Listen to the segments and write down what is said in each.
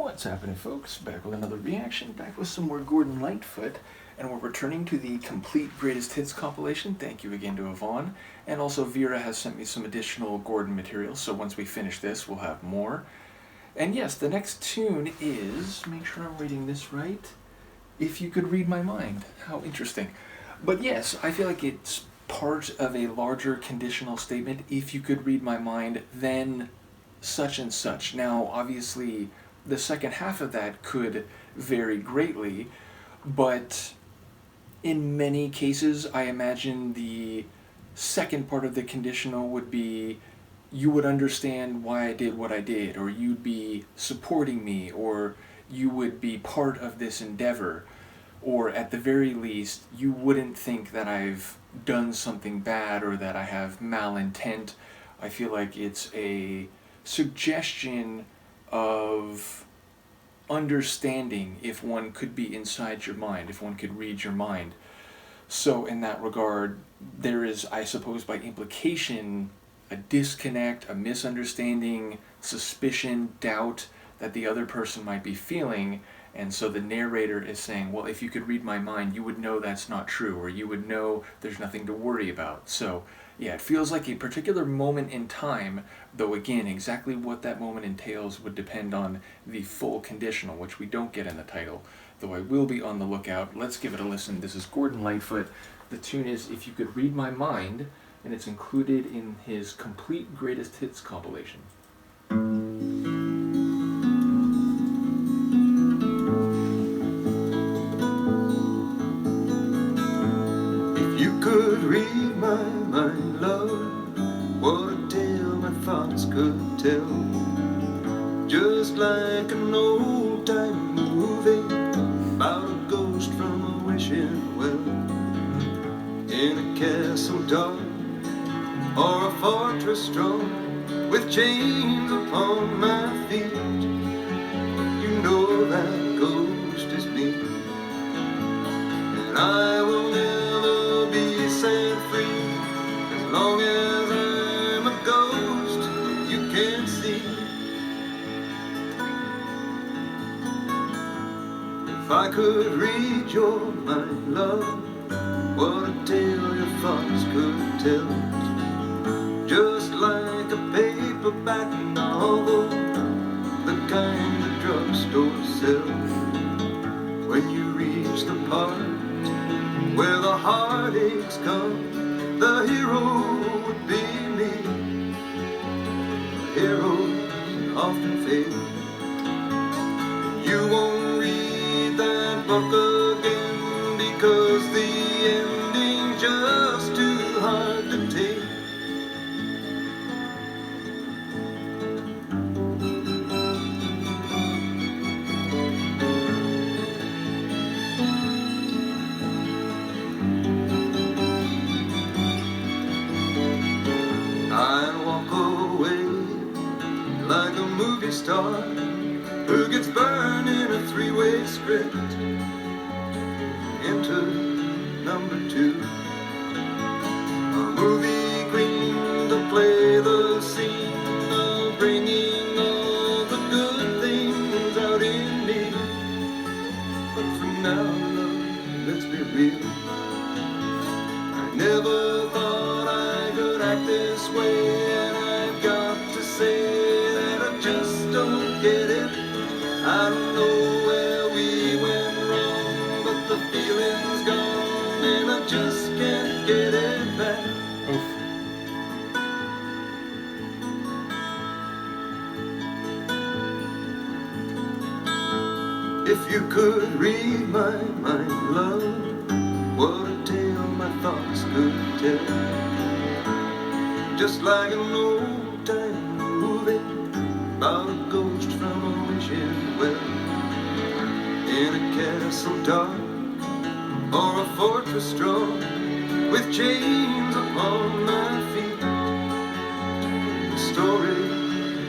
What's happening, folks? Back with another reaction, back with some more Gordon Lightfoot, and we're returning to the complete greatest hits compilation. Thank you again to Yvonne, and also Vera has sent me some additional Gordon material, so once we finish this, we'll have more. And yes, the next tune is, make sure I'm reading this right, If You Could Read My Mind. How interesting. But yes, I feel like it's part of a larger conditional statement, if you could read my mind, then such and such. Now, obviously, the second half of that could vary greatly, but in many cases, I imagine the second part of the conditional would be, you would understand why I did what I did, or you'd be supporting me, or you would be part of this endeavor, or at the very least, you wouldn't think that I've done something bad or that I have malintent. I feel like it's a suggestion of understanding if one could be inside your mind, if one could read your mind. So in that regard, there is, I suppose by implication, a disconnect, a misunderstanding, suspicion, doubt that the other person might be feeling, and so the narrator is saying, well, if you could read my mind, you would know that's not true, or you would know there's nothing to worry about. So yeah, it feels like a particular moment in time, though again, exactly what that moment entails would depend on the full conditional, which we don't get in the title, though I will be on the lookout. Let's give it a listen. This is Gordon Lightfoot. The tune is If You Could Read My Mind, and it's included in his complete greatest hits compilation. If you could read my mind, love, what a tale my thoughts could tell. Just like an old-time movie about a ghost from a wishing well, in a castle dark or a fortress strong, with chains upon my feet. You know that ghost is me, and I will never be set free as long as I'm a ghost you can't see. If I could read your mind, love, what a tale your thoughts could tell. Just like a paperback novel, the kind the drugstore sells. When you reach the part where the heartaches come, the hero would be me. Heroes often fail. You won't read that book again because the ending's just too hard to take. I walk away like a movie star who gets burned in a three-way script into number two. A movie queen to play the scene of bringing all the good things out in me. But for now, love, let's be real, I never thought I could act this way, and I've got to say that I just don't get it. I don't know where we went wrong, but the feeling's gone and I just can't get it back. If you could read my mind, love, what a tale my thoughts could tell. Just like an old-time movie about a ghost from a wishing well, in a castle dark or a fortress strong, with chains upon my feet. The story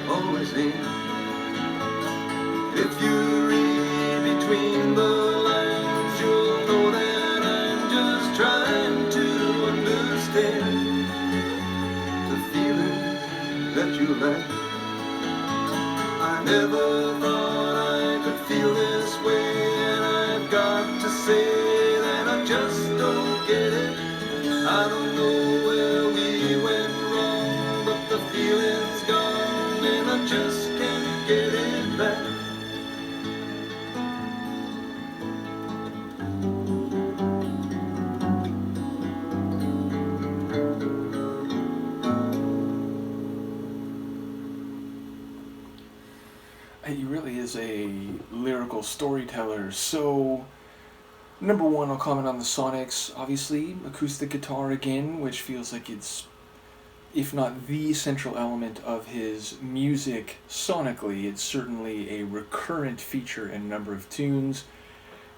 always ends. If you read between the lines, you'll know that I'm just trying to understand the feeling that you like. I never thought I'd back. He really is a lyrical storyteller. So, number one, I'll comment on the sonics. Obviously, acoustic guitar again, which feels like it's, if not the central element of his music sonically, it's certainly a recurrent feature in a number of tunes.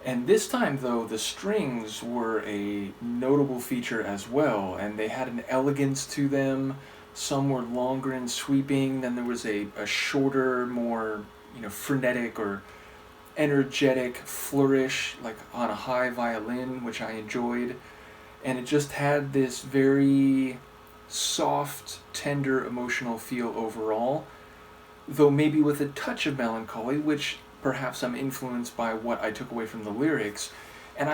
And this time, though, the strings were a notable feature as well, and they had an elegance to them. Some were longer and sweeping, then there was a shorter, more, frenetic or energetic flourish, like on a high violin, which I enjoyed. And it just had this very soft, tender, emotional feel overall, though maybe with a touch of melancholy, which perhaps I'm influenced by what I took away from the lyrics. And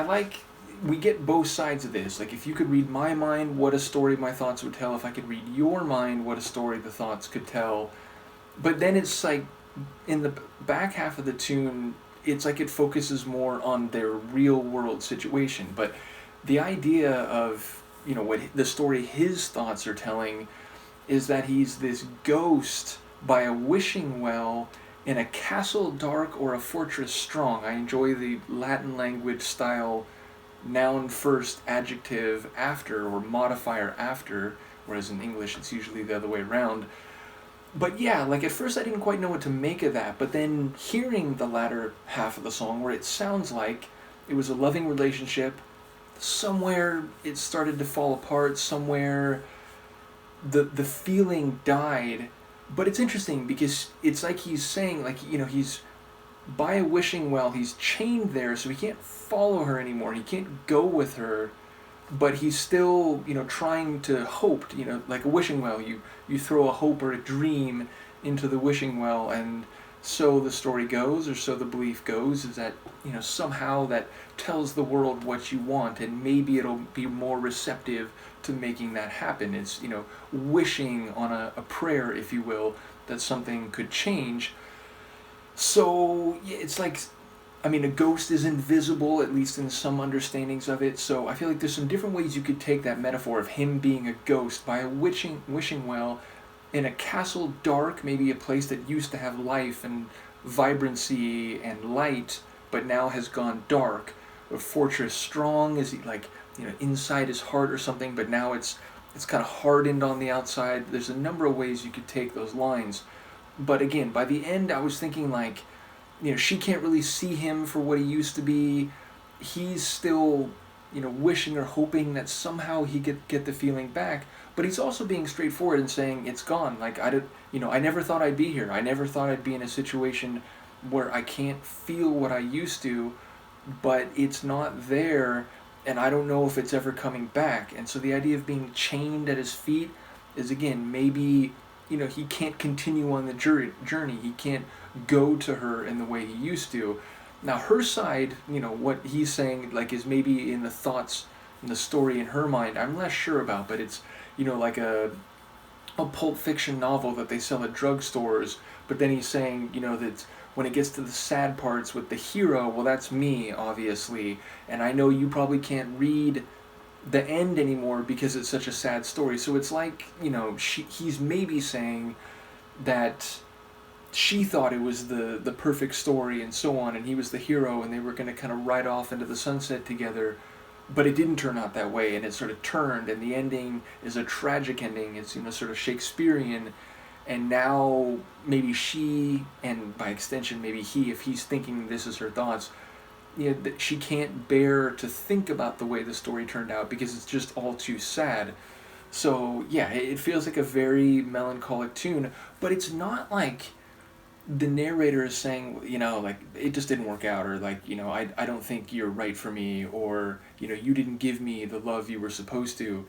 we get both sides of this. Like, if you could read my mind, what a story my thoughts would tell. If I could read your mind, what a story the thoughts could tell. But then it's like, in the back half of the tune, it's like it focuses more on their real world situation. But the idea of, what the story his thoughts are telling is that he's this ghost by a wishing well in a castle dark or a fortress strong. I enjoy the Latin language style noun first, adjective after, or modifier after, whereas in English it's usually the other way around. But yeah, like at first I didn't quite know what to make of that, but then hearing the latter half of the song where it sounds like it was a loving relationship, somewhere it started to fall apart, somewhere the feeling died. But it's interesting because it's like he's saying, like, he's by a wishing well, he's chained there, so he can't follow her anymore. He can't go with her, but he's still, trying to hope, like a wishing well. You throw a hope or a dream into the wishing well, and so the story goes, or so the belief goes, is that, somehow that tells the world what you want, and maybe it'll be more receptive to making that happen. It's, wishing on a prayer, if you will, that something could change. So, yeah, it's like, a ghost is invisible, at least in some understandings of it, so I feel like there's some different ways you could take that metaphor of him being a ghost by a wishing well in a castle dark, maybe a place that used to have life and vibrancy and light, but now has gone dark. A fortress strong, is he like, inside his heart or something, but now it's kind of hardened on the outside. There's a number of ways you could take those lines. But again, by the end, I was thinking like, she can't really see him for what he used to be. He's still, wishing or hoping that somehow he get the feeling back. But he's also being straightforward and saying it's gone. Like, I never thought I'd be here. I never thought I'd be in a situation where I can't feel what I used to, but it's not there, and I don't know if it's ever coming back. And so the idea of being chained at his feet is, again, maybe, he can't continue on the journey. He can't go to her in the way he used to. Now her side, what he's saying, like, is maybe in the thoughts, in the story in her mind, I'm less sure about, but it's, like a Pulp Fiction novel that they sell at drugstores, but then he's saying, that when it gets to the sad parts with the hero, well, that's me, obviously, and I know you probably can't read the end anymore because it's such a sad story. So it's like, he's maybe saying that she thought it was the perfect story and so on, and he was the hero, and they were going to kind of ride off into the sunset together, but it didn't turn out that way, and it sort of turned, and the ending is a tragic ending. It's, sort of Shakespearean, and now maybe she, and by extension maybe he, if he's thinking this is her thoughts, that she can't bear to think about the way the story turned out because it's just all too sad. So yeah, it feels like a very melancholic tune, but it's not like the narrator is saying, like, it just didn't work out, or like, I don't think you're right for me, or, you didn't give me the love you were supposed to.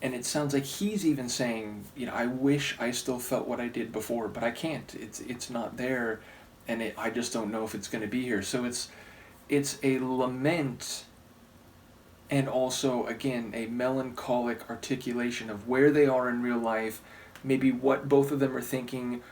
And it sounds like he's even saying, I wish I still felt what I did before, but I can't. It's not there, and I just don't know if it's going to be here. So it's a lament, and also, again, a melancholic articulation of where they are in real life, maybe what both of them are thinking,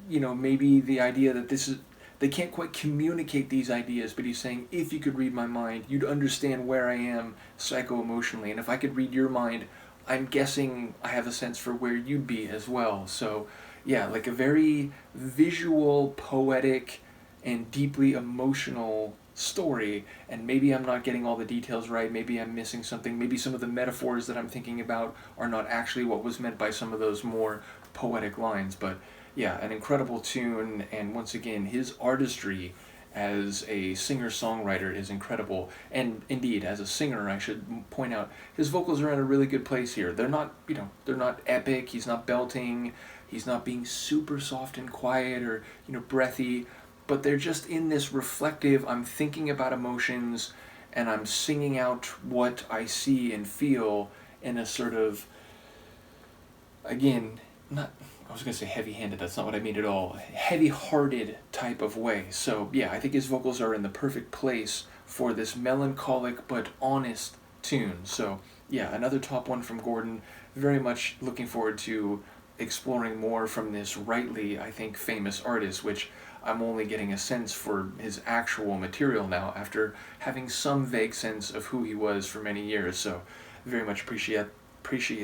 maybe the idea that they can't quite communicate these ideas, but he's saying, if you could read my mind, you'd understand where I am psycho-emotionally, and if I could read your mind, I'm guessing I have a sense for where you'd be as well. So yeah, like a very visual, poetic, and deeply emotional story. And maybe I'm not getting all the details right, maybe I'm missing something, maybe some of the metaphors that I'm thinking about are not actually what was meant by some of those more poetic lines. But yeah, an incredible tune, and once again, his artistry as a singer-songwriter is incredible. And indeed, as a singer, I should point out, his vocals are in a really good place here. They're not, they're not epic, he's not belting, he's not being super soft and quiet or, breathy, but they're just in this reflective, I'm thinking about emotions, and I'm singing out what I see and feel in a sort of, again, not, I was going to say heavy-handed, that's not what I mean at all, heavy-hearted type of way. So yeah, I think his vocals are in the perfect place for this melancholic but honest tune. So yeah, another top one from Gordon. Very much looking forward to exploring more from this rightly, I think, famous artist, which I'm only getting a sense for his actual material now after having some vague sense of who he was for many years. So very much appreciate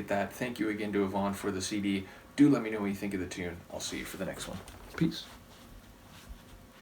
that. Thank you again to Yvonne for the CD. Do let me know what you think of the tune. I'll see you for the next one. Peace.